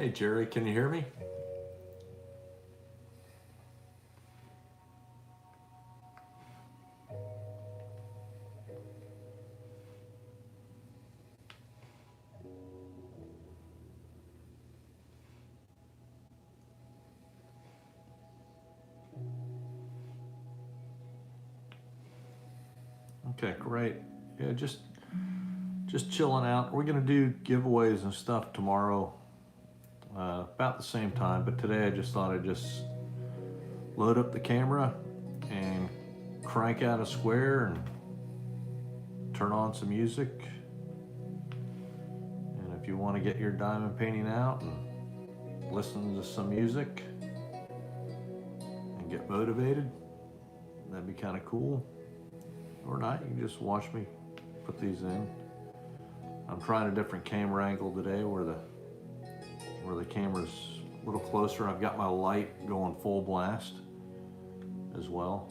Hey Jerry, can you hear me? Okay, great. Yeah, just chilling out. We're gonna do giveaways and stuff tomorrow, about the same time. But today I just thought I'd just load up the camera and crank out a square and turn on some music. And if you want to get your diamond painting out and listen to some music and get motivated, that'd be kind of cool. Or not, you can just watch me put these in. I'm trying a different camera angle today where the camera's a little closer. I've got my light going full blast as well.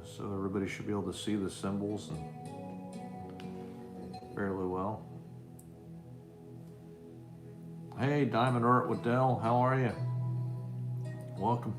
So everybody should be able to see the symbols and fairly well. Hey, Diamond Art Waddell, how are you? Welcome.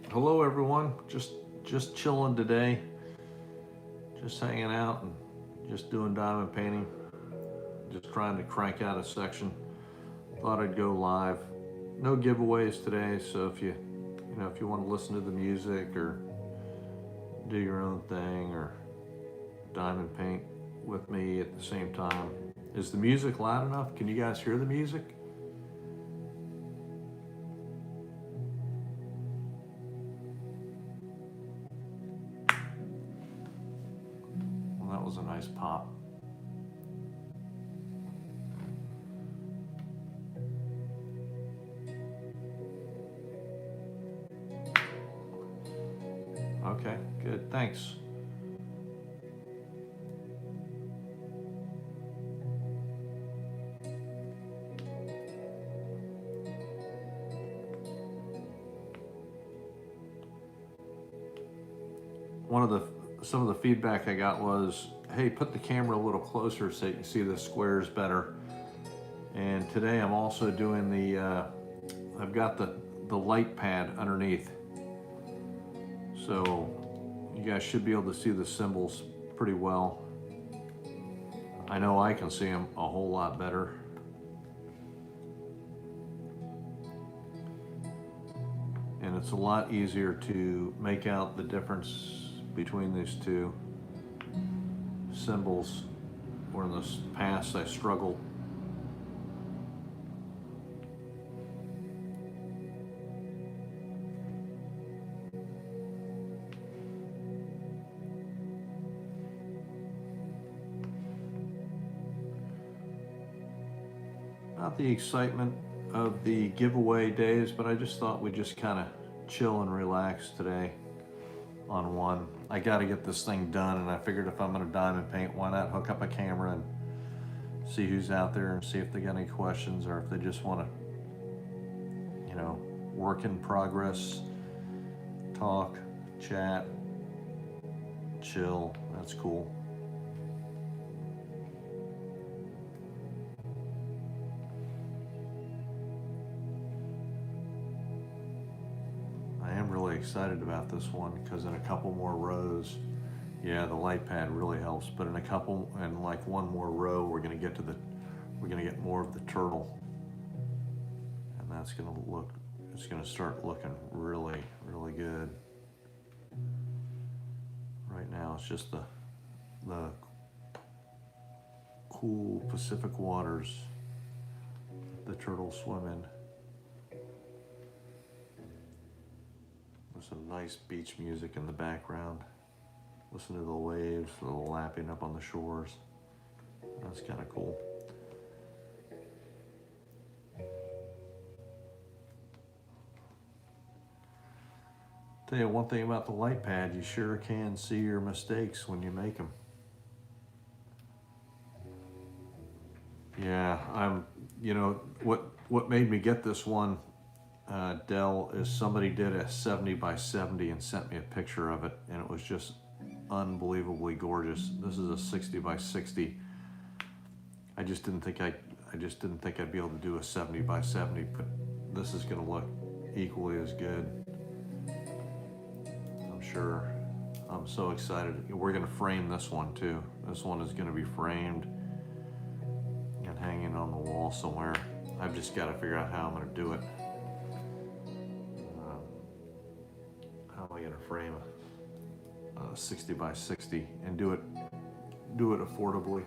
Hello everyone, just chilling today, just hanging out and just doing diamond painting, just trying to crank out a section. Thought I'd go live. No giveaways today, so if you want to listen to the music or do your own thing or diamond paint with me at the same time. Is the music loud enough? Can you guys hear the music? That was a nice pop. Okay, good, thanks. Some of the feedback I got was, hey, put the camera a little closer so you can see the squares better. And today I'm also doing I've got the light pad underneath. So you guys should be able to see the symbols pretty well. I know I can see them a whole lot better. And it's a lot easier to make out the difference between these two symbols, where in the past I struggled. Not the excitement of the giveaway days, but I just thought we'd just kind of chill and relax today on one. I got to get this thing done, and I figured if I'm going to diamond paint, why not hook up a camera and see who's out there and see if they got any questions, or if they just want to, work in progress, talk, chat, chill. That's cool. Excited about this one because in a couple more rows, yeah, the light pad really helps, but in like one more row, we're gonna get more of the turtle, and it's gonna start looking really, really good. Right now it's just the cool Pacific waters the turtles swim in. Some nice beach music in the background. Listen to the waves, the lapping up on the shores. That's kind of cool. Tell you one thing about the light pad, you sure can see your mistakes when you make them. Yeah, you know, what made me get this one, Dell, is somebody did a 70 by 70 and sent me a picture of it, and it was just unbelievably gorgeous. This is a 60 by 60. I just didn't think I'd be able to do a 70 by 70, but this is gonna look equally as good, I'm sure. I'm so excited. We're gonna frame this one too. This one is gonna be framed and hanging on the wall somewhere. I've just got to figure out how I'm going to do it. How am I going to frame a 60 by 60 and do it affordably?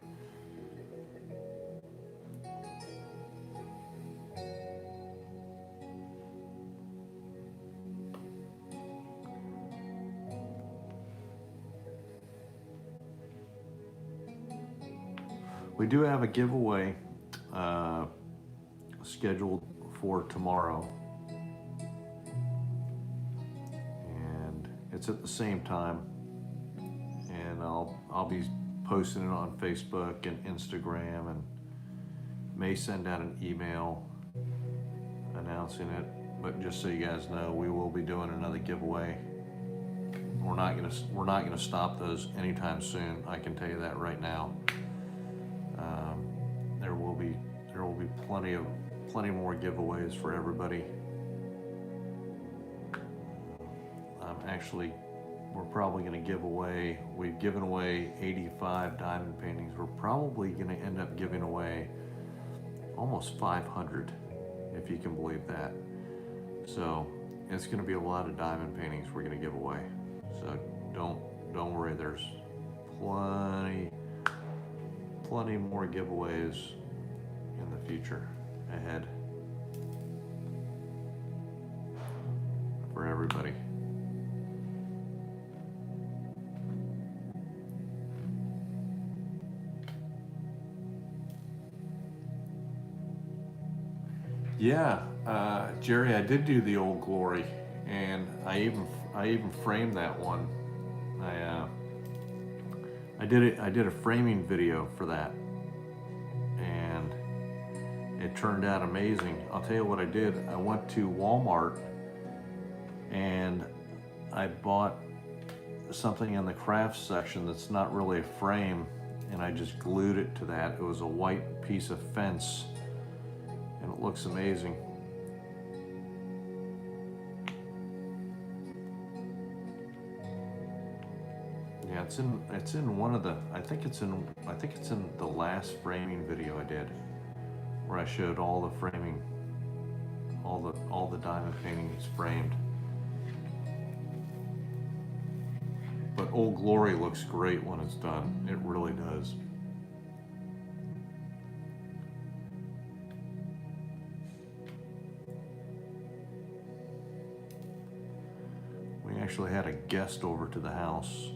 We do have a giveaway scheduled for tomorrow, and it's at the same time, and I'll be posting it on Facebook and Instagram, and may send out an email announcing it. But just so you guys know, we will be doing another giveaway. We're not gonna stop those anytime soon. I can tell you that right now. There will be plenty more giveaways for everybody. We're probably going to give away. We've given away 85 diamond paintings. We're probably going to end up giving away almost 500, if you can believe that. So it's going to be a lot of diamond paintings we're going to give away. So don't worry. There's plenty more giveaways in the future ahead for everybody. Yeah, Jerry, I did do the Old Glory, and I even framed that one. I did a framing video for that, and it turned out amazing. I'll tell you what I did. I went to Walmart and I bought something in the crafts section that's not really a frame, and I just glued it to that. It was a white piece of fence, and it looks amazing. Yeah, it's in one of the, I think it's in the last framing video I did, where I showed all the framing, all the diamond paintings framed. But Old Glory looks great when it's done. It really does. We actually had a guest over to the house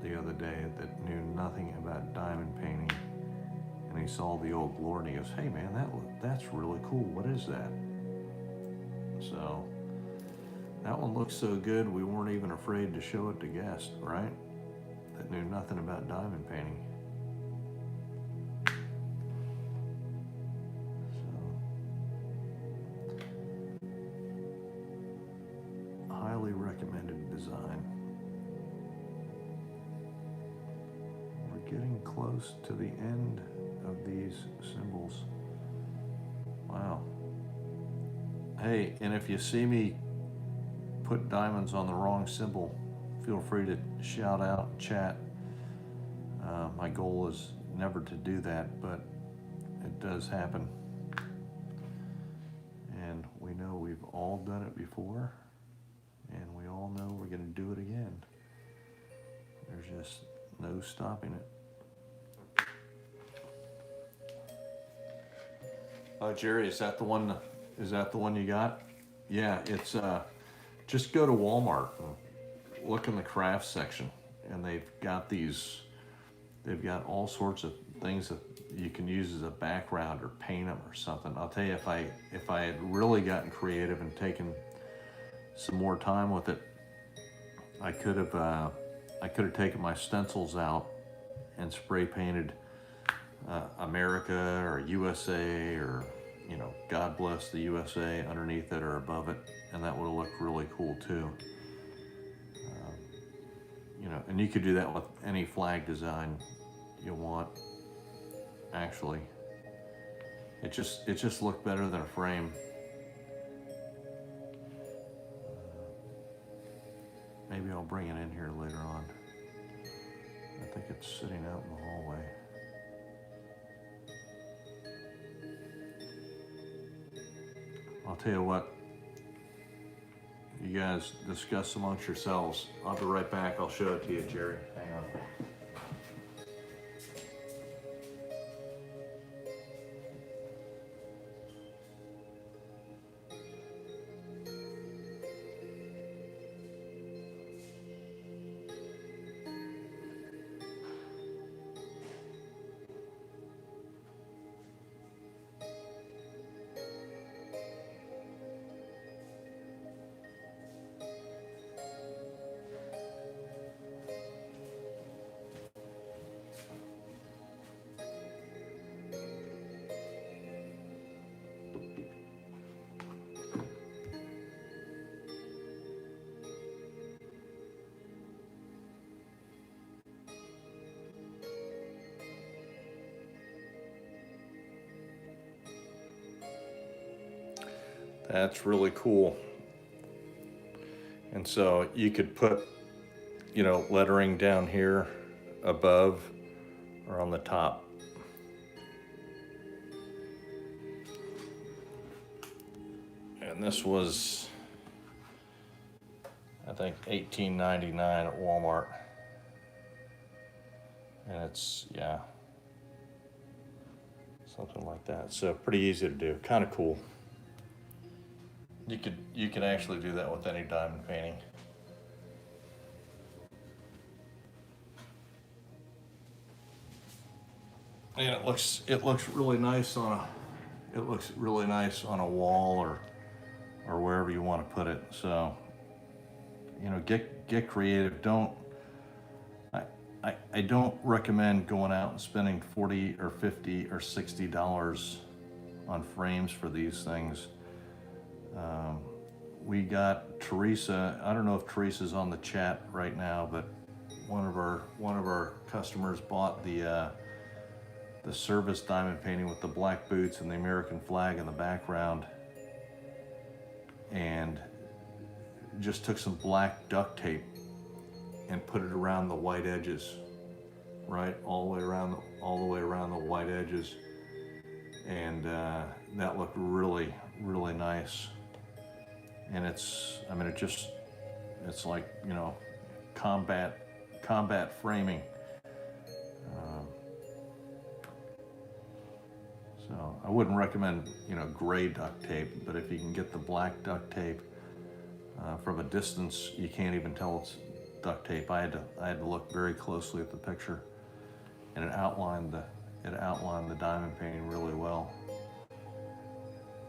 the other day that knew nothing about diamond painting, and he saw the Old Glory and he goes, "Hey man, that's really cool. What is that?" So that one looks so good we weren't even afraid to show it to guests, right? That knew nothing about diamond painting. So highly recommended design. Getting close to the end of these symbols. Wow. Hey, and if you see me put diamonds on the wrong symbol, feel free to shout out and chat. My goal is never to do that, but it does happen. And we know we've all done it before, and we all know we're going to do it again. There's just no stopping it. Jerry, is that the one you got? Yeah, it's just go to Walmart and look in the crafts section, and they've got all sorts of things that you can use as a background or paint them or something. I'll tell you, if I had really gotten creative and taken some more time with it, I could have taken my stencils out and spray painted America or USA, or you know, God bless the USA underneath it or above it, and that would have looked really cool too. You know, and you could do that with any flag design you want. Actually, it just looked better than a frame. Maybe I'll bring it in here later on. I think it's sitting out in the hallway. I'll tell you what, you guys discuss amongst yourselves. I'll be right back. I'll show it to you, Jerry. Hang on. That's really cool. And so you could put, you know, lettering down here above or on the top. And this was, I think, $18.99 at Walmart. And it's, yeah, something like that. So pretty easy to do, kind of cool. You could actually do that with any diamond painting. And it looks really nice on a wall or wherever you want to put it. So, you know, get creative. I don't recommend going out and spending $40 or $50 or $60 on frames for these things. We got Teresa. I don't know if Teresa's on the chat right now, but one of our customers bought the service diamond painting with the black boots and the American flag in the background, and just took some black duct tape and put it around the white edges, right, all the way around the white edges, and that looked really, really nice. And it's like, you know, combat framing. So I wouldn't recommend, you know, gray duct tape, but if you can get the black duct tape, from a distance you can't even tell it's duct tape. I had to look very closely at the picture, and it outlined the diamond painting really well.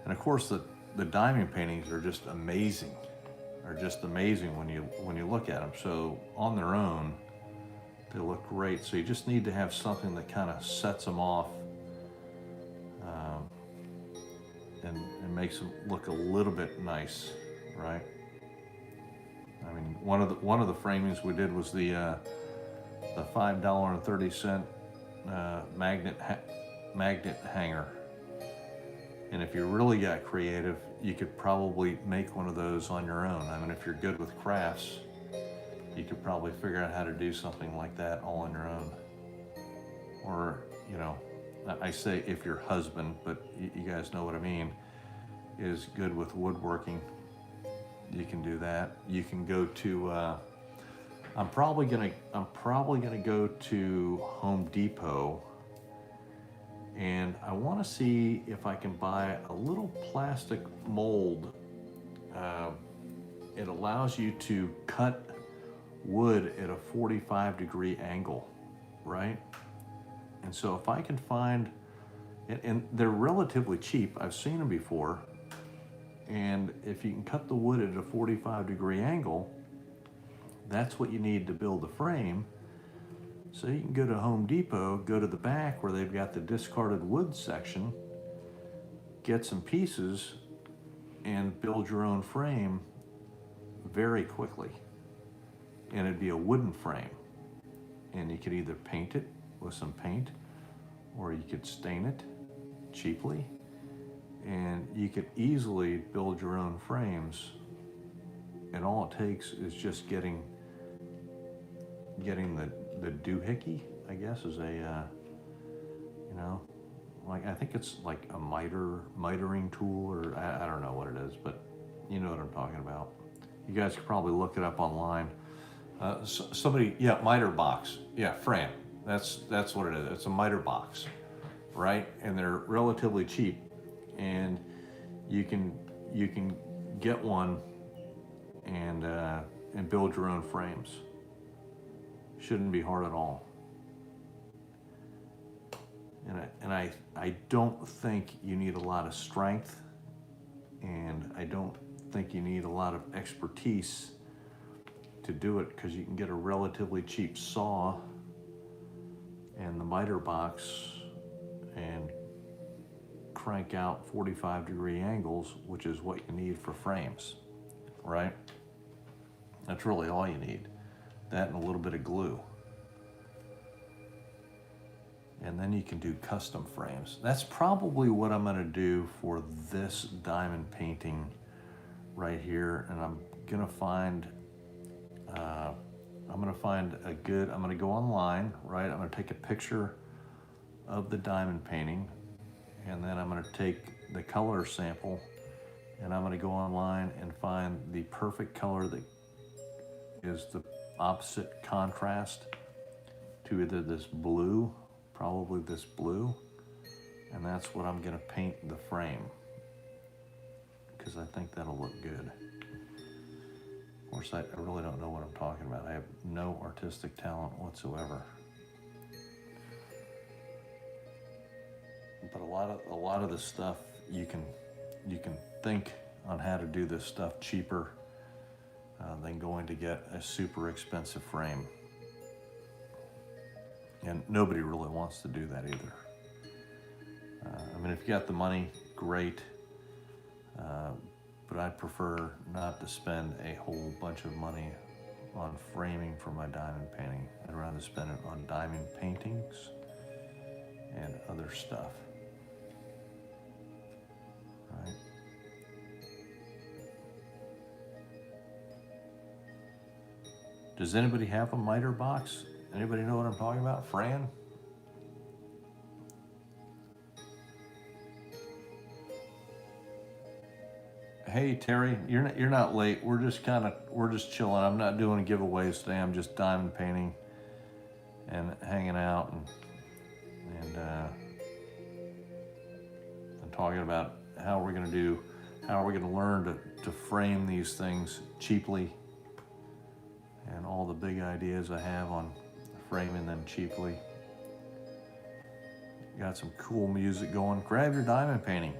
And of course the diamond paintings are just amazing. When you look at them. So on their own, they look great. So you just need to have something that kind of sets them off, and makes them look a little bit nice, right? I mean, one of the framings we did was the $5.30 magnet hanger. And if you really got creative, you could probably make one of those on your own. I mean, if you're good with crafts, you could probably figure out how to do something like that all on your own. Or, you know, I say if your husband, but you guys know what I mean, is good with woodworking, you can do that. You can go to, I'm probably gonna go to Home Depot, and I want to see if I can buy a little plastic mold. It allows you to cut wood at a 45-degree angle, right? And so if I can find, and they're relatively cheap, I've seen them before, and if you can cut the wood at a 45-degree angle, That's what you need to build a frame. So you can go to Home Depot, go to the back where they've got the discarded wood section, get some pieces, and build your own frame very quickly. And it'd be a wooden frame. And you could either paint it with some paint, or you could stain it cheaply. And you could easily build your own frames. And all it takes is just getting the doohickey, I guess, is a, you know, like, I think it's like a mitering tool, or I don't know what it is, but you know what I'm talking about. You guys could probably look it up online. Somebody, yeah, miter box, yeah, frame. That's what it is. It's a miter box, right? And they're relatively cheap, and you can get one and build your own frames. Shouldn't be hard at all. And I don't think you need a lot of strength, and I don't think you need a lot of expertise to do it, because you can get a relatively cheap saw and the miter box and crank out 45-degree angles, which is what you need for frames, right? That's really all you need. That and a little bit of glue. And then you can do custom frames. That's probably what I'm gonna do for this diamond painting right here. And I'm gonna find I'm gonna go online, right? I'm gonna take a picture of the diamond painting, and then I'm gonna take the color sample, and I'm gonna go online and find the perfect color that is the opposite contrast to either this blue, probably this blue, and that's what I'm gonna paint the frame, because I think that'll look good. Of course, I really don't know what I'm talking about. I have no artistic talent whatsoever. But a lot of this stuff, you can think on how to do this stuff cheaper than going to get a super expensive frame. And nobody really wants to do that either. I mean, if you got the money, great. But I'd prefer not to spend a whole bunch of money on framing for my diamond painting. I'd rather spend it on diamond paintings and other stuff. Right? Does anybody have a miter box? Anybody know what I'm talking about? Fran? Hey Terry, you're not late. We're just chilling. I'm not doing giveaways today. I'm just diamond painting and hanging out and talking about how we're gonna learn to frame these things cheaply, and all the big ideas I have on framing them cheaply. Got some cool music going. Grab your diamond painting.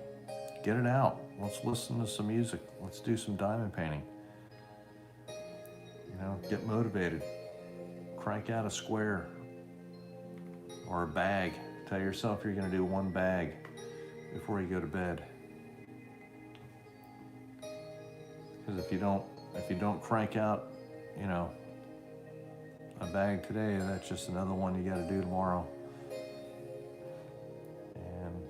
Get it out. Let's listen to some music. Let's do some diamond painting. You know, get motivated. Crank out a square or a bag. Tell yourself you're gonna do one bag before you go to bed. Because if you don't crank out, you know, a bag today, that's just another one you gotta do tomorrow. And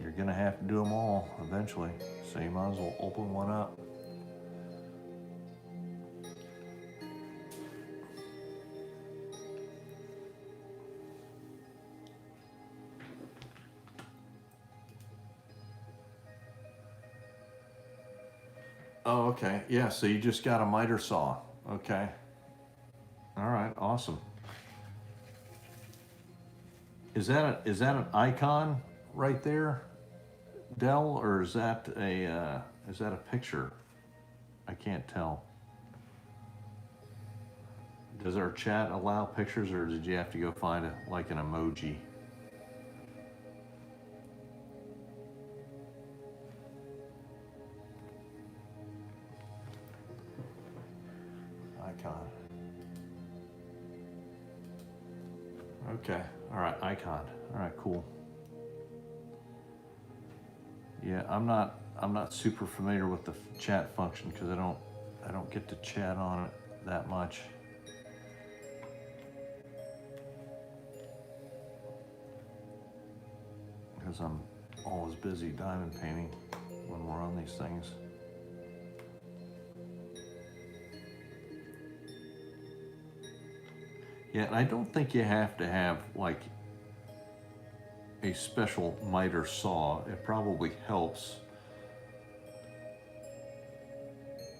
you're gonna have to do them all eventually, so you might as well open one up. Oh, okay. Yeah, so you just got a miter saw. Okay. All right, awesome. Is that an icon right there, Dell, or is that a picture? I can't tell. Does our chat allow pictures, or did you have to go find an emoji? Icon. Okay, all right, icon. All right, cool. Yeah, I'm not super familiar with the chat function because I don't get to chat on it that much. Because I'm always busy diamond painting when we're on these things. Yeah, and I don't think you have to have like a special miter saw. It probably helps.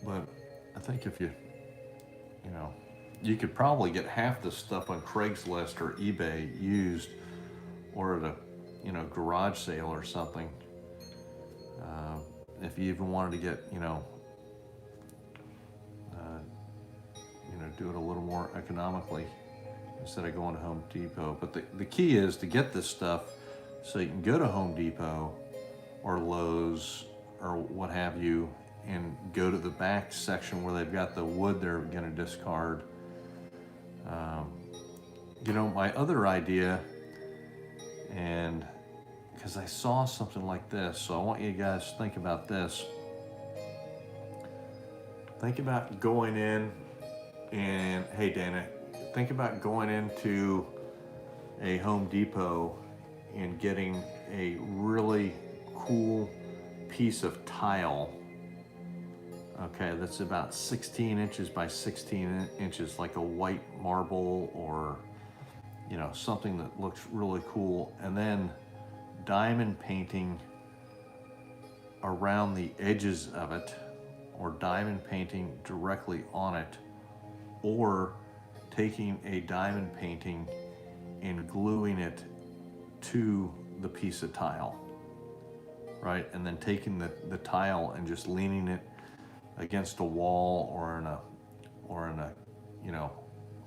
But I think if you know, you could probably get half this stuff on Craigslist or eBay used, or at a, garage sale or something. If you even wanted to get, do it a little more economically instead of going to Home Depot. But the key is to get this stuff so you can go to Home Depot or Lowe's or what have you, and go to the back section where they've got the wood they're going to discard. My other idea, and because I saw something like this, so I want you guys to think about this. Think about going in and, hey Dana, think about going into a Home Depot and getting a really cool piece of tile. Okay, that's about 16 inches by 16 inches, like a white marble or, something that looks really cool. And then diamond painting around the edges of it, or diamond painting directly on it, or taking a diamond painting and gluing it to the piece of tile, right? And then taking the tile and just leaning it against a wall or in a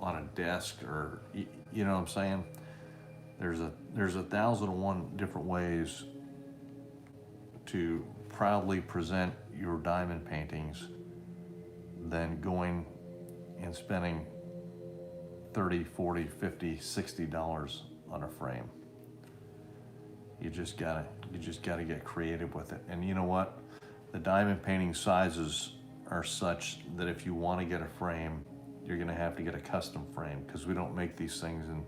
on a desk, or you know what I'm saying? There's 1,001 different ways to proudly present your diamond paintings than going and spending $30, $40, $50, $60 on a frame. You just gotta get creative with it. And you know what? The diamond painting sizes are such that if you want to get a frame, you're gonna have to get a custom frame, because we don't make these things in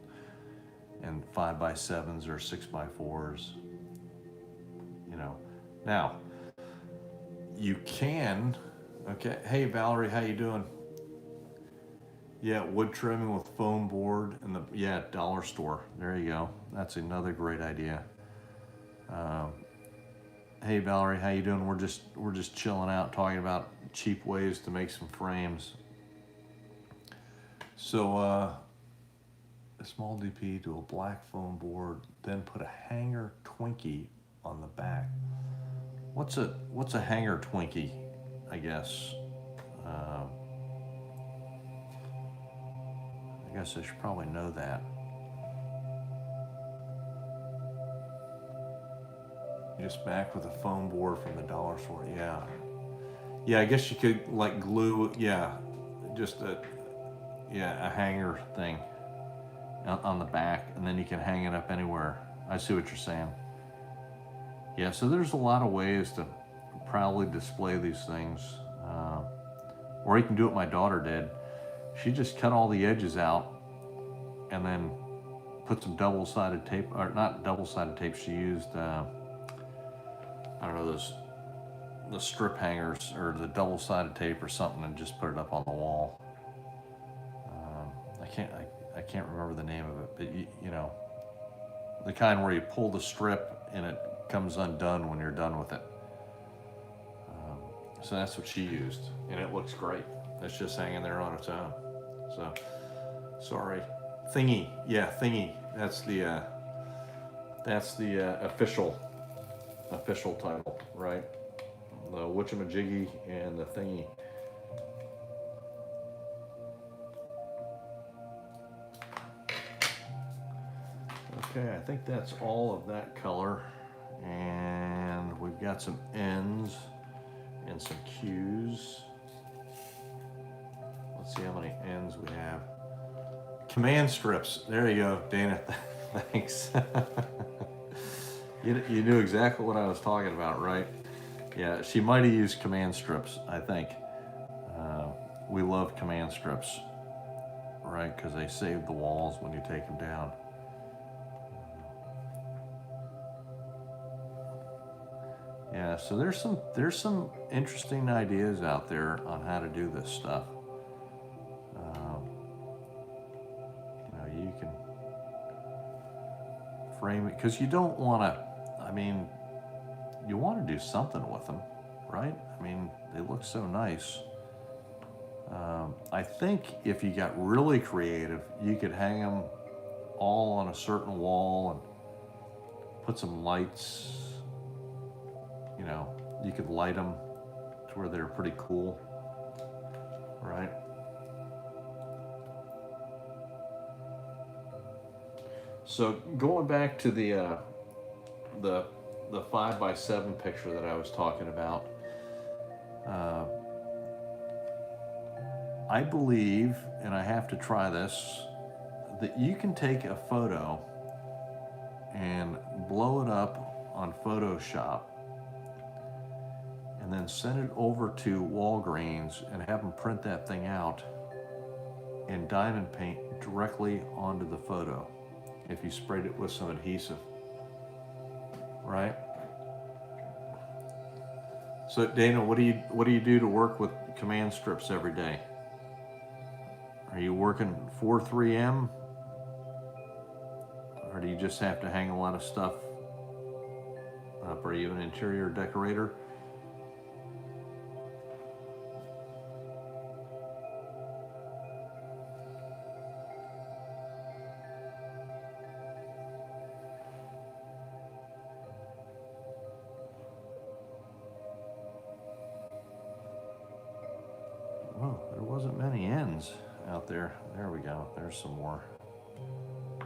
5x7s or 6x4s. Now you can. Okay, hey Valerie, how you doing? Yeah, wood trimming with foam board and dollar store. There you go. That's another great idea. Hey Valerie, how you doing? We're just chilling out, talking about cheap ways to make some frames. So a small DP to a black foam board, then put a hanger Twinkie on the back. What's a hanger Twinkie? I guess. I guess I should probably know that. Just back with a foam board from the dollar store. Yeah, I guess you could like glue, just a hanger thing on the back, and then you can hang it up anywhere. I see what you're saying. Yeah, so there's a lot of ways to proudly display these things. Or you can do what my daughter did. She just cut all the edges out and then put some double-sided tape, or not double-sided tape, she used, the strip hangers or the double-sided tape or something, and just put it up on the wall. I can't remember the name of it, but the kind where you pull the strip and it comes undone when you're done with it. So that's what she used, and it looks great. It's just hanging there on its own. So, sorry, thingy. Yeah, thingy. That's the official title, right? The witchamajiggy and the thingy. Okay, I think that's all of that color, and we've got some ends and some Q's. Let's see how many ends we have. Command strips. There you go, Dana. Thanks. You knew exactly what I was talking about, right? Yeah, she might have used command strips, I think. We love command strips, right? Because they save the walls when you take them down. Yeah, so there's some interesting ideas out there on how to do this stuff. You can frame it because you don't want to. I mean, you want to do something with them, right? I mean, they look so nice. I think if you got really creative, you could hang them all on a certain wall and put some lights. You could light them to where they're pretty cool, right? So going back to the 5x7 picture that I was talking about, I believe, and I have to try this, that you can take a photo and blow it up on Photoshop and then send it over to Walgreens and have them print that thing out and diamond paint directly onto the photo if you sprayed it with some adhesive, right? So Dana, what do you do to work with command strips every day? Are you working 4-3M? Or do you just have to hang a lot of stuff up? Are you an interior decorator? Well, there wasn't many ends out there. There we go. There's some more. I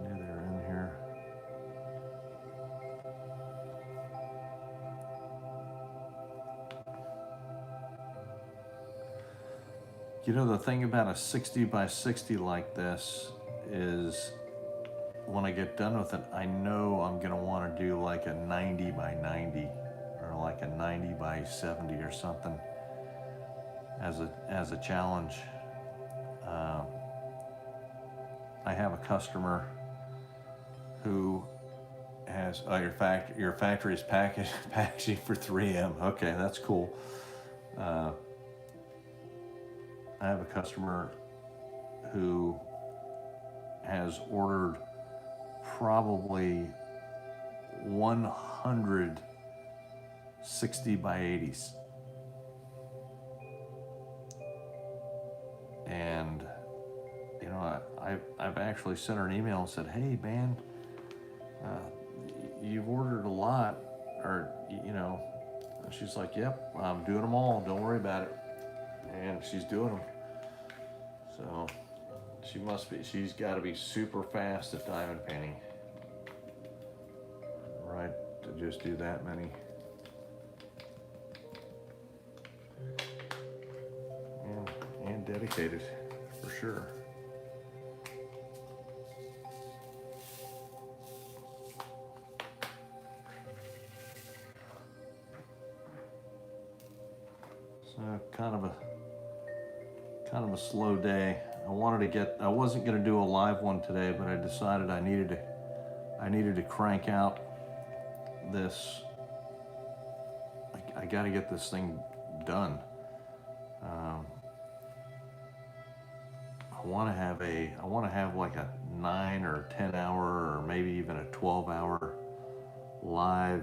knew they were in here. The thing about a 60x60 like this is when I get done with it, I know I'm going to want to do like a 90x90 or like a 90x70 or something as a challenge. I have a customer who has your factory's packaging for 3M. Okay, that's cool. I have a customer who has ordered probably 100 60x80s. And I've actually sent her an email and said, hey man, you've ordered a lot, or she's like, yep, I'm doing them all, don't worry about it. And she's doing them. So she's got to be super fast at diamond painting, right, to just do that many. And dedicated, for sure. So kind of a slow day. I wasn't going to do a live one today, but I decided I needed to crank out this. I got to get this thing done. I want to have like a 9 or 10 hour or maybe even a 12-hour live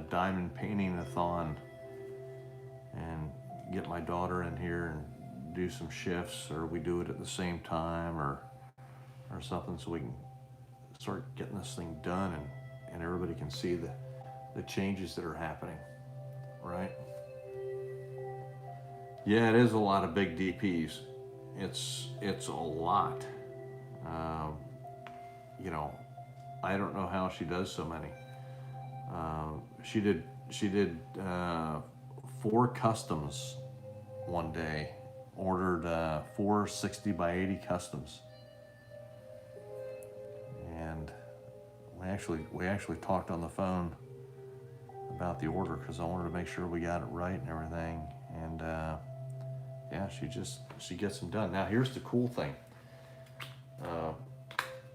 diamond painting-a-thon, and get my daughter in here and do some shifts, or we do it at the same time or something, so we can start getting this thing done and everybody can see the changes that are happening, right? Yeah, it is a lot of big DPs. It's a lot. I don't know how she does so many. She did 4 customs one day, ordered 4 60 by 80 customs, and we actually talked on the phone about the order because I wanted to make sure we got it right and everything. And yeah, she gets them done. Now here's the cool thing.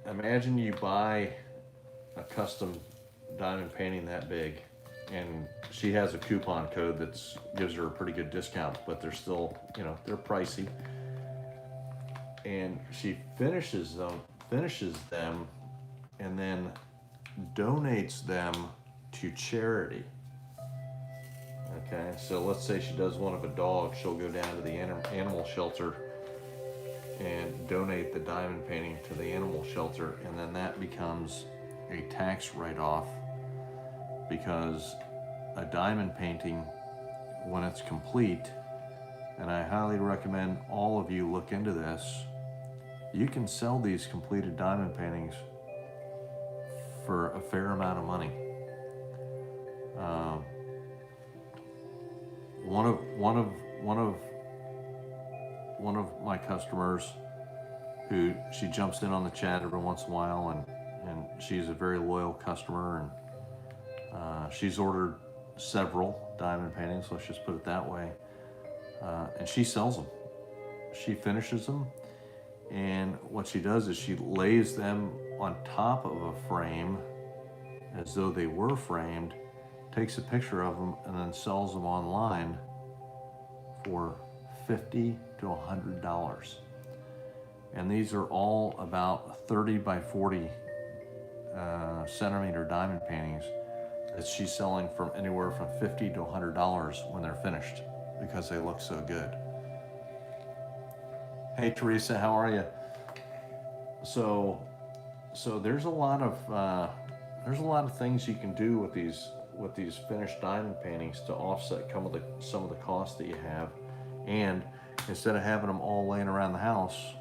Imagine you buy a custom diamond painting that big, and she has a coupon code that gives her a pretty good discount, but they're still, they're pricey. And she finishes them and then donates them to charity. Okay, so let's say she does one of a dog, she'll go down to the animal shelter and donate the diamond painting to the animal shelter, and then that becomes a tax write-off, because a diamond painting, when it's complete, and I highly recommend all of you look into this, you can sell these completed diamond paintings for a fair amount of money. One of my customers, who she jumps in on the chat every once in a while, and she's a very loyal customer, and she's ordered several diamond paintings, let's just put it that way, and she sells them. She finishes them, and what she does is she lays them on top of a frame as though they were framed, takes a picture of them, and then sells them online for $50 to $100. And these are all about 30 by 40 centimeter diamond paintings that she's selling from anywhere from $50 to $100 when they're finished, because they look so good. Hey Teresa, how are you? So there's a lot of things you can do with these finished diamond paintings to offset some of the costs that you have, and instead of having them all laying around the house,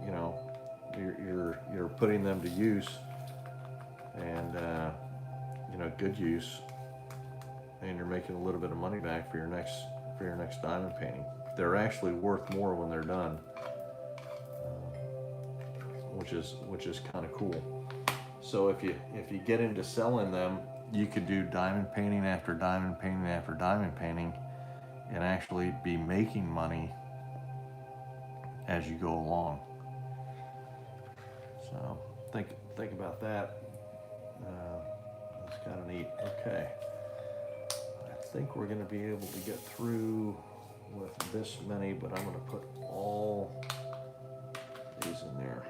you're putting them to use, and good use, and you're making a little bit of money back for your next diamond painting. They're actually worth more when they're done, which is kind of cool. So if you get into selling them, you could do diamond painting after diamond painting after diamond painting, and actually be making money as you go along. So think about that. It's kind of neat. Okay, I think we're going to be able to get through with this many, but I'm going to put all these in there.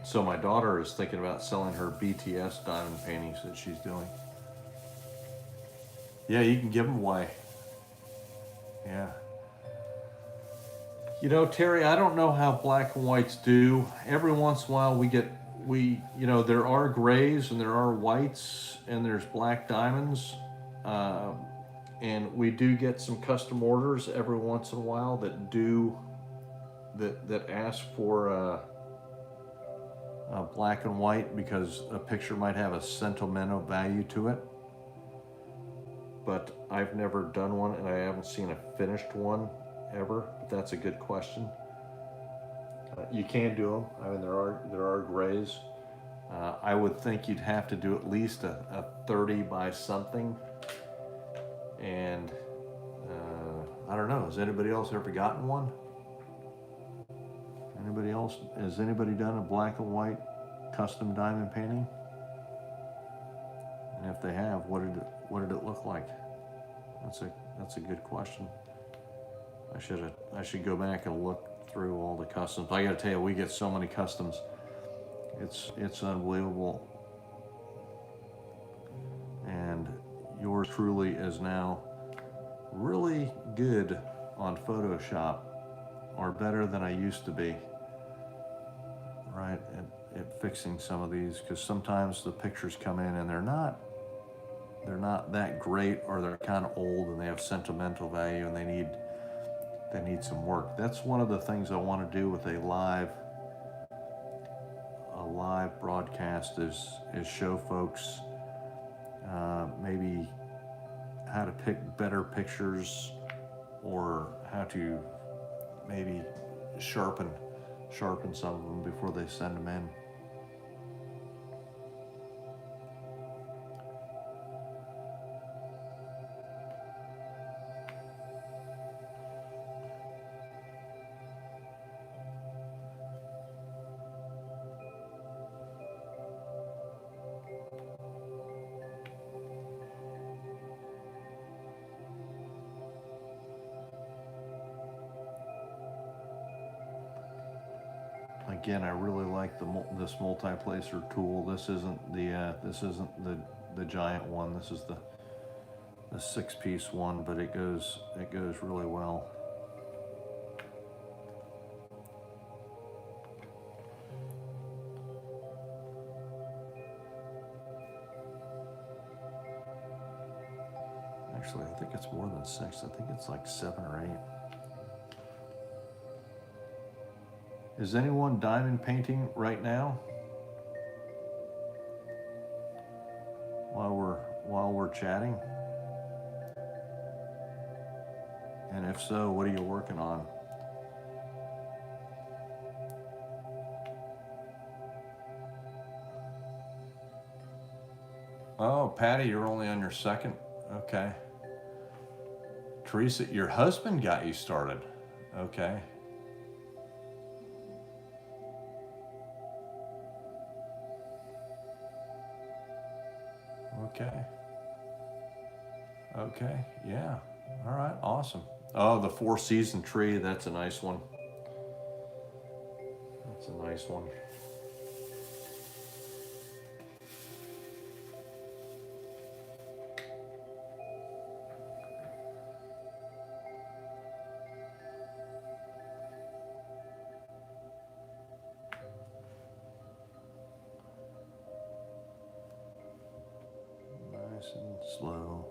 So my daughter is thinking about selling her BTS diamond paintings that she's doing. Yeah, you can give them away. Yeah. Terry, I don't know how black and whites do. Every once in a while there are grays and there are whites and there's black diamonds. And we do get some custom orders every once in a while that ask for black and white, because a picture might have a sentimental value to it. But I've never done one, and I haven't seen a finished one ever. But that's a good question. You can do them. I mean, there are grays. I would think you'd have to do at least a 30 by something. And I don't know. Has anybody else ever gotten one? Anybody else? Has anybody done a black and white custom diamond painting? And if they have, what did it look like? That's a good question. I should go back and look through all the customs. I got to tell you, we get so many customs. It's unbelievable. And yours truly is now really good on Photoshop, or better than I used to be, right, at fixing some of these, because sometimes the pictures come in and they're not that great, or they're kind of old and they have sentimental value and they need some work. That's one of the things I want to do with a live broadcast is show folks maybe how to pick better pictures, or how to maybe sharpen some of them before they send them in. Again, I really like this multi-placer tool. This isn't the giant one. This is the 6-piece one, but it goes really well. Actually, I think it's more than 6. I think it's like 7 or 8. Is anyone diamond painting right now? While we're chatting? And if so, what are you working on? Oh, Patty, you're only on your second? Okay. Teresa, your husband got you started. Okay. Okay. Okay, yeah. All right, awesome. Oh, the 4-season tree, that's a nice one. That's a nice one. Nice and slow.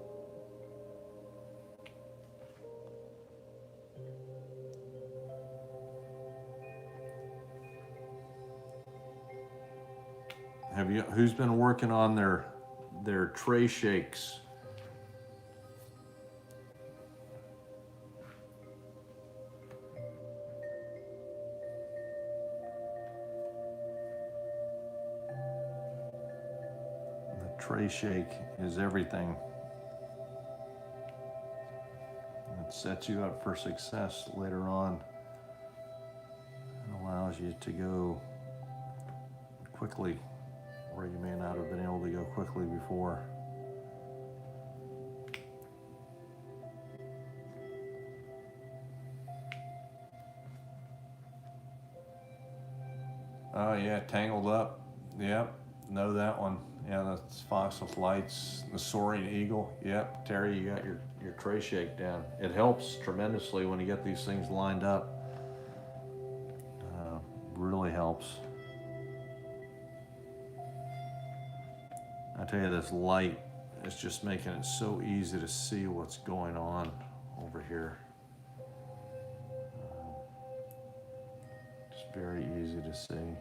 Who's been working on their tray shakes? The tray shake is everything. It sets you up for success later on. It allows you to go quickly where you may not have been able to go quickly before. Oh yeah, Tangled Up. Yep, know that one. Yeah, that's Fox with Lights, the Soaring Eagle. Yep, Terry, you got your tray shake down. It helps tremendously when you get these things lined up. Really helps. I tell you, this light is just making it so easy to see what's going on over here. It's very easy to see.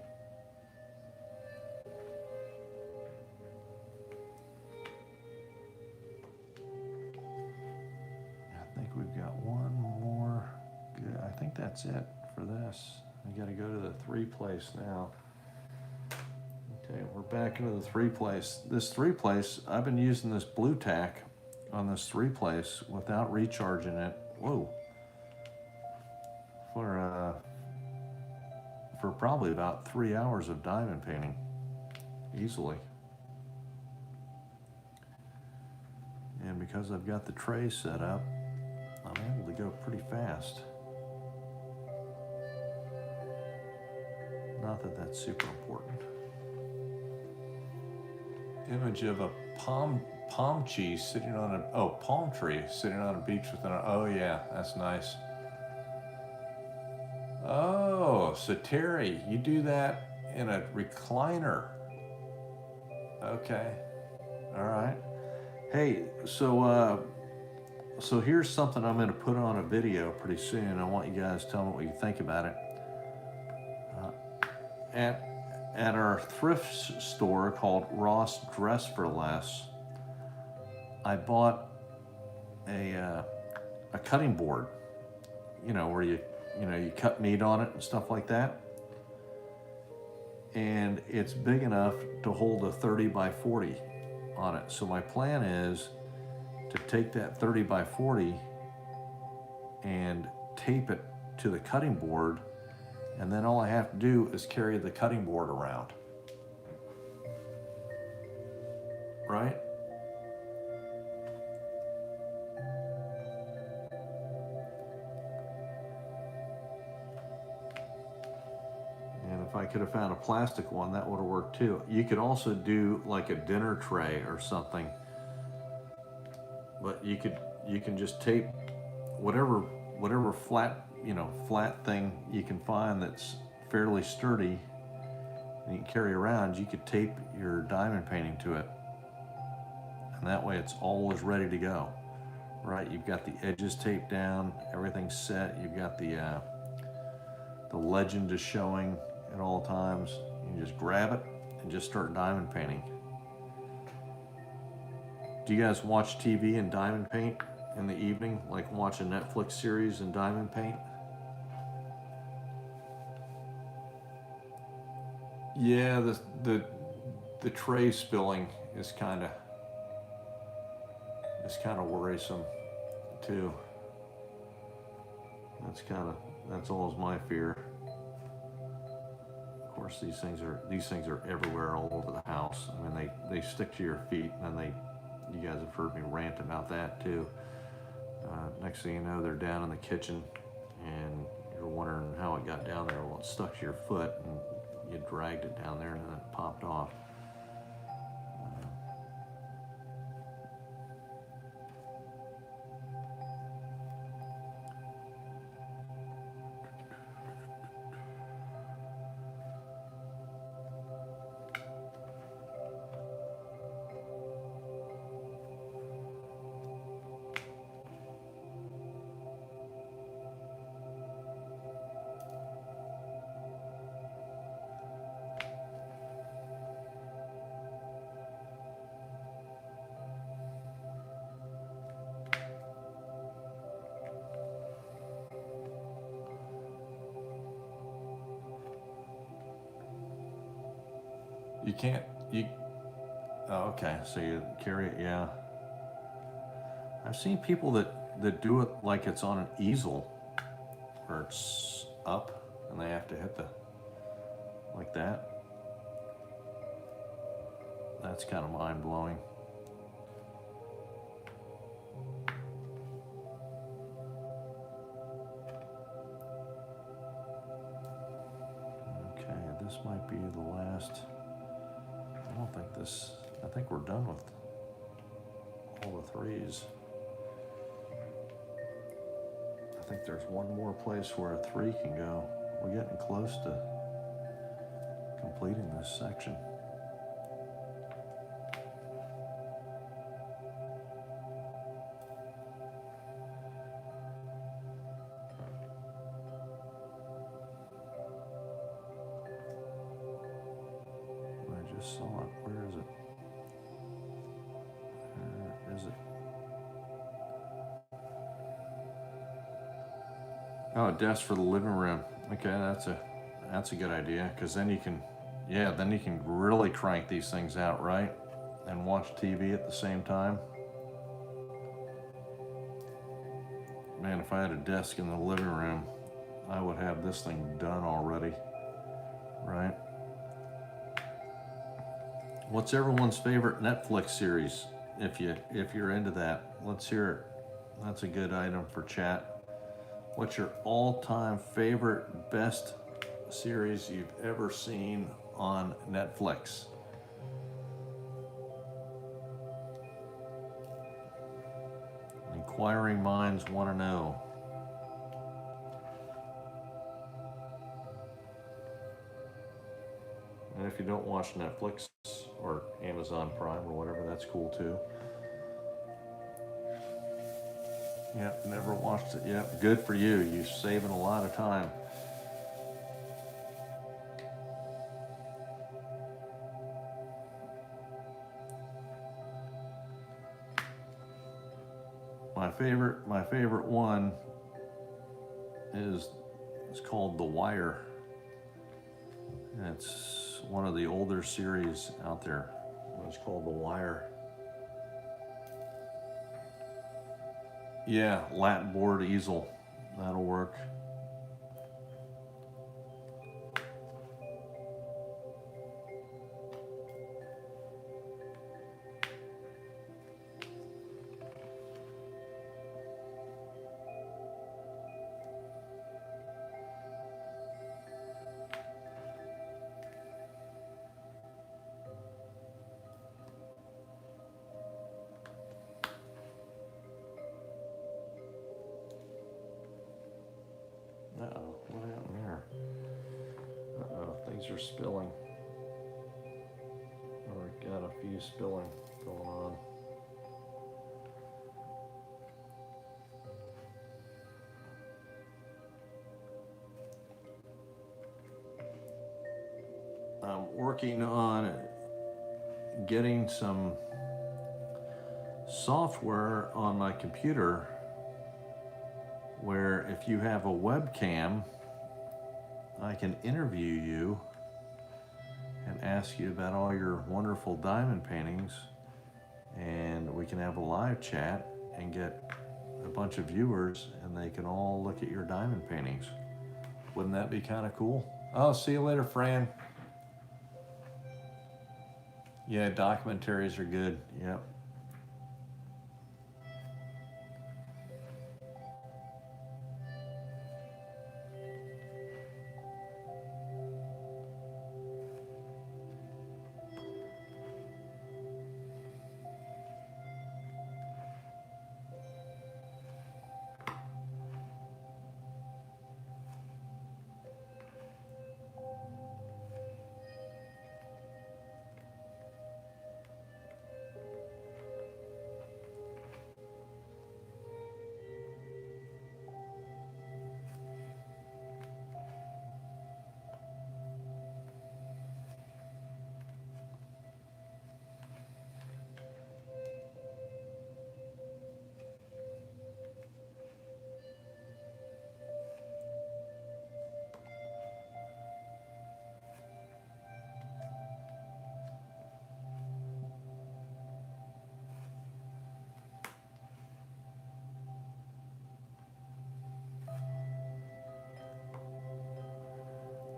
I think we've got one more. Good. I think that's it for this. I got to go to the 3-place now. Okay, we're back into the 3-place. This 3-place, I've been using this blue tack on this 3-place without recharging it. Whoa. For probably about 3 hours of diamond painting, easily. And because I've got the tray set up, I'm able to go pretty fast. Not that that's super important. Image of a palm tree sitting on a beach with an, oh yeah, that's nice. Oh, so Terry, you do that in a recliner. Okay, all right. Hey, so here's something I'm gonna put on a video pretty soon. I want you guys to tell me what you think about it. At our thrift store called Ross Dress for Less, I bought a cutting board you know, where you cut meat on it and stuff like that. And it's big enough to hold a 30 by 40 on it. So my plan is to take that 30 by 40 and tape it to the cutting board, and then all I have to do is carry the cutting board around. Right? And if I could have found a plastic one, that would have worked too. You could also do like a dinner tray or something, but you can just tape whatever flat, flat thing you can find that's fairly sturdy and you can carry around. You could tape your diamond painting to it, and that way it's always ready to go. Right? You've got the edges taped down, everything's set. You've got the legend is showing at all times. You just grab it and just start diamond painting. Do you guys watch TV and diamond paint in the evening, like watch a Netflix series and diamond paint? Yeah, the tray spilling is kind of worrisome too. That's always my fear. Of course, these things are everywhere, all over the house. I mean, they stick to your feet, and then you guys have heard me rant about that too. Next thing you know, they're down in the kitchen, and you're wondering how it got down there. Well, it stuck to your foot, and you dragged it down there, and then it popped off. You can't, oh, okay, so you carry it, yeah. I've seen people that do it like it's on an easel, where it's up, and they have to hit like that. That's kind of mind-blowing. Okay, this might be the last. I think we're done with all the threes. I think there's one more place where a 3 can go. We're getting close to completing this section. I just saw it. Where is it? Where is it? Oh, a desk for the living room. Okay, that's a good idea, because then you can really crank these things out, right? And watch TV at the same time. Man, if I had a desk in the living room, I would have this thing done already, right? What's everyone's favorite Netflix series? If you're into that, let's hear it. That's a good item for chat. What's your all-time favorite, best series you've ever seen on Netflix? Inquiring minds want to know. And if you don't watch Netflix or Amazon Prime or whatever, that's cool too. Yep, never watched it yet. Good for you. You're saving a lot of time. My favorite one is called The Wire. And it's one of the older series out there. It's called The Wire. Yeah, lat board easel. That'll work. Uh-oh, what happened here? Uh-oh, things are spilling. Or got a few spilling going on. I'm working on getting some software on my computer where if you have a webcam, I can interview you and ask you about all your wonderful diamond paintings, and we can have a live chat and get a bunch of viewers and they can all look at your diamond paintings. Wouldn't that be kind of cool? Oh, see you later, Fran. Yeah, documentaries are good. Yep.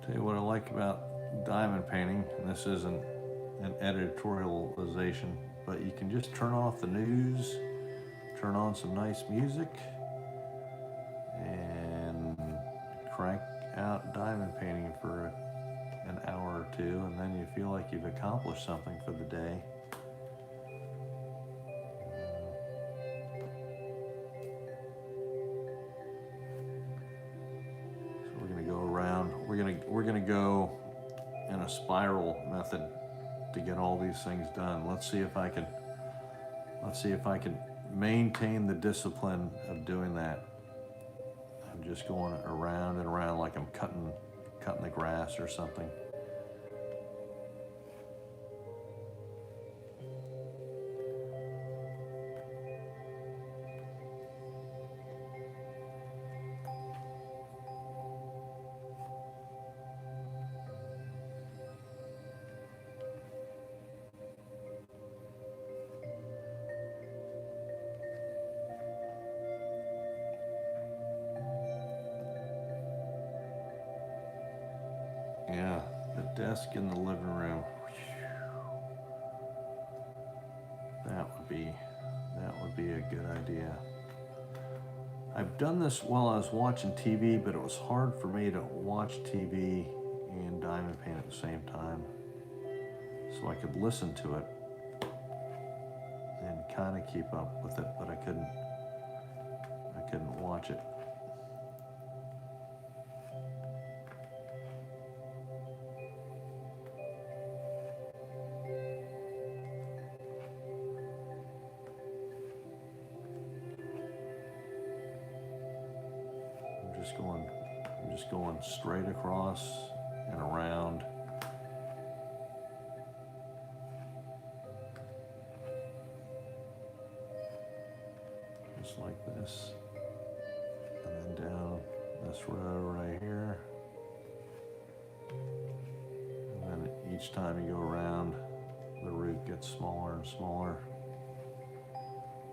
Tell you what I like about diamond painting, and this isn't an editorialization, but you can just turn off the news, turn on some nice music, and crank out diamond painting for an hour or two, and then you feel like you've accomplished something for the day. We're gonna go in a spiral method to get all these things done. Let's see if I can maintain the discipline of doing that. I'm just going around and around like I'm cutting the grass or something. Yeah, the desk in the living room. That would be a good idea. I've done this while I was watching TV, but it was hard for me to watch TV and diamond paint at the same time. So I could listen to it and kind of keep up with it, but I couldn't watch it. I'm just going straight across and around. Just like this, and then down this row right here. And then each time you go around, the root gets smaller and smaller.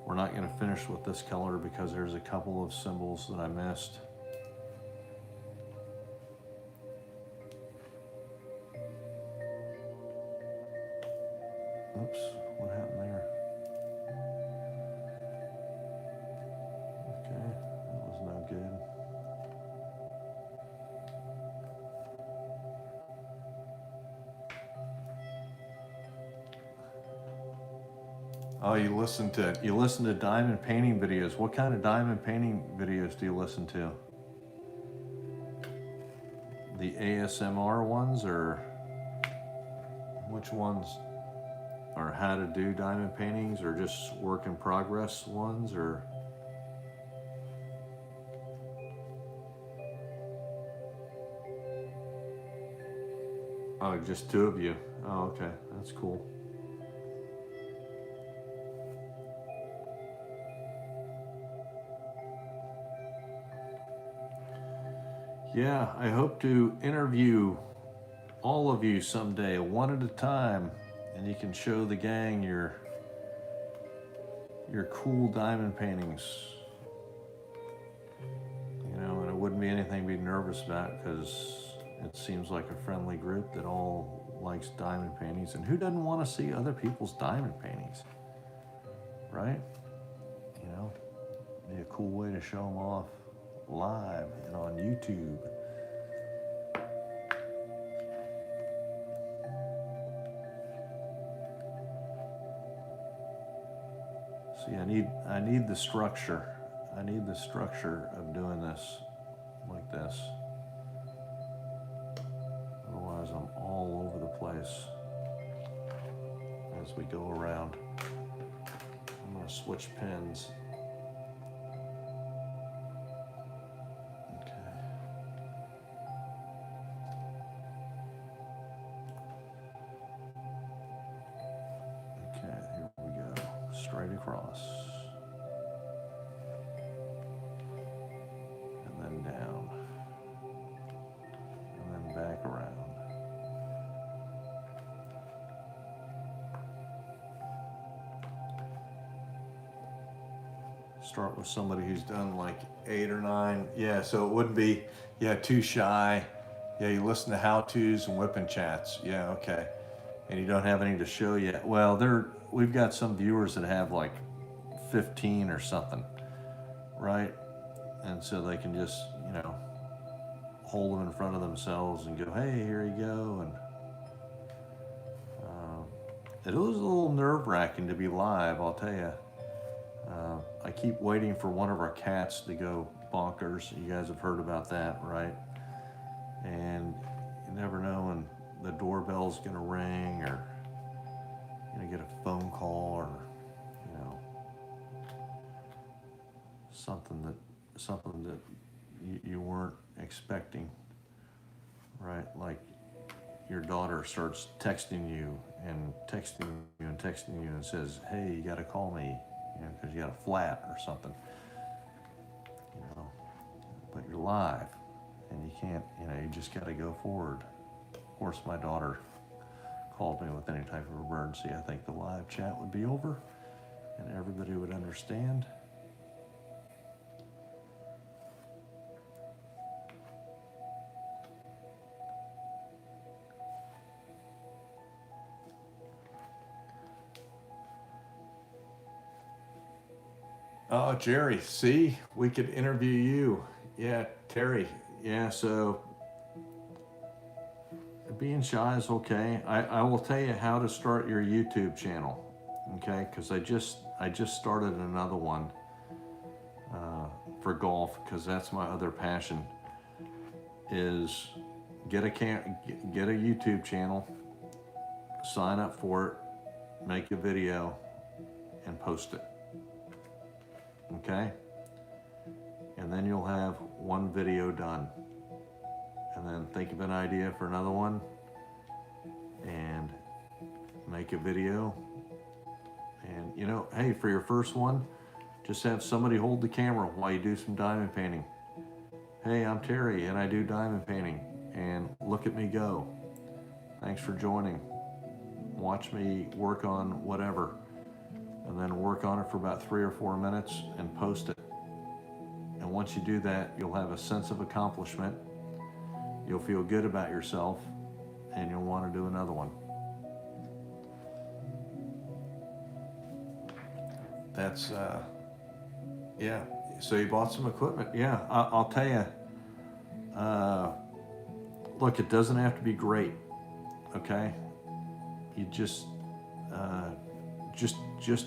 We're not going to finish with this color because there's a couple of symbols that I missed. Oops, what happened there? Okay, that was no good. Oh, you listen to diamond painting videos. What kind of diamond painting videos do you listen to? The ASMR ones, or which ones? Or how to do diamond paintings, or just work in progress ones, or? Oh, just two of you. Oh, okay, that's cool. Yeah, I hope to interview all of you someday, one at a time, and you can show the gang your cool diamond paintings. You know, and it wouldn't be anything to be nervous about because it seems like a friendly group that all likes diamond paintings. And who doesn't want to see other people's diamond paintings, right? You know, be a cool way to show them off live and on YouTube. See, I need the structure. I need the structure of doing this like this. Otherwise, I'm all over the place as we go around. I'm going to switch pens. Straight across, and then down, and then back around. Start with somebody who's done like 8 or 9. Yeah, so it wouldn't be, yeah, too shy. Yeah, you listen to how-tos and whipping chats. Yeah, okay. And you don't have any to show yet. Well, we've got some viewers that have like 15 or something, right? And so they can just, you know, hold them in front of themselves and go, hey, here you go. And it was a little nerve-wracking to be live, I'll tell you. I keep waiting for one of our cats to go bonkers. You guys have heard about that, right? And you never know when the doorbell's gonna ring, or you're gonna get a phone call, or you know, something that you weren't expecting, right? Like your daughter starts texting you and texting you and texting you and says, hey, you gotta call me, you know, because you got a flat or something, you know, but you're live and you can't, you know, you just gotta go forward. Of course, my daughter called me with any type of emergency. I think the live chat would be over and everybody would understand. Oh, Jerry, see, we could interview you. Yeah, Terry. Yeah, so being shy is okay. I will tell you how to start your YouTube channel, okay? Because I just started another one for golf, because that's my other passion. Is get a YouTube channel, sign up for it, make a video, and post it. Okay? And then you'll have one video done. And then think of an idea for another one and make a video. And you know, hey, for your first one, just have somebody hold the camera while you do some diamond painting. Hey, I'm Terry and I do diamond painting, and look at me go. Thanks for joining. Watch me work on whatever, and then work on it for about 3 or 4 minutes and post it. And once you do that, you'll have a sense of accomplishment. You'll feel good about yourself, and you'll want to do another one. That's, yeah. So you bought some equipment. Yeah, I'll tell you, look, it doesn't have to be great, okay? You just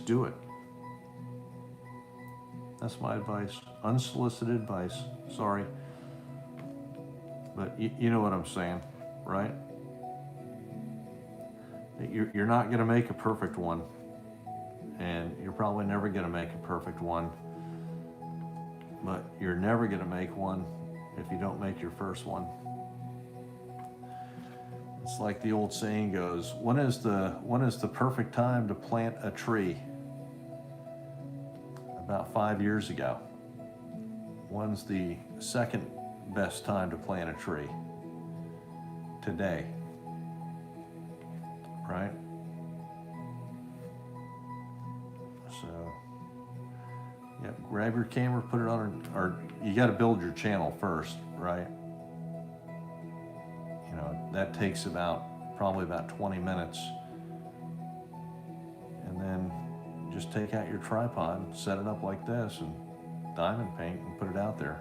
do it. That's my advice. Unsolicited advice. Sorry. But you know what I'm saying, right? You're not going to make a perfect one. And you're probably never going to make a perfect one. But you're never going to make one if you don't make your first one. It's like the old saying goes, when is the perfect time to plant a tree? About 5 years ago. When's the second best time to plant a tree? Today. Right? So, yeah, grab your camera, put it on, or you got to build your channel first, right? You know, that takes probably about 20 minutes. And then just take out your tripod, set it up like this, and diamond paint and put it out there.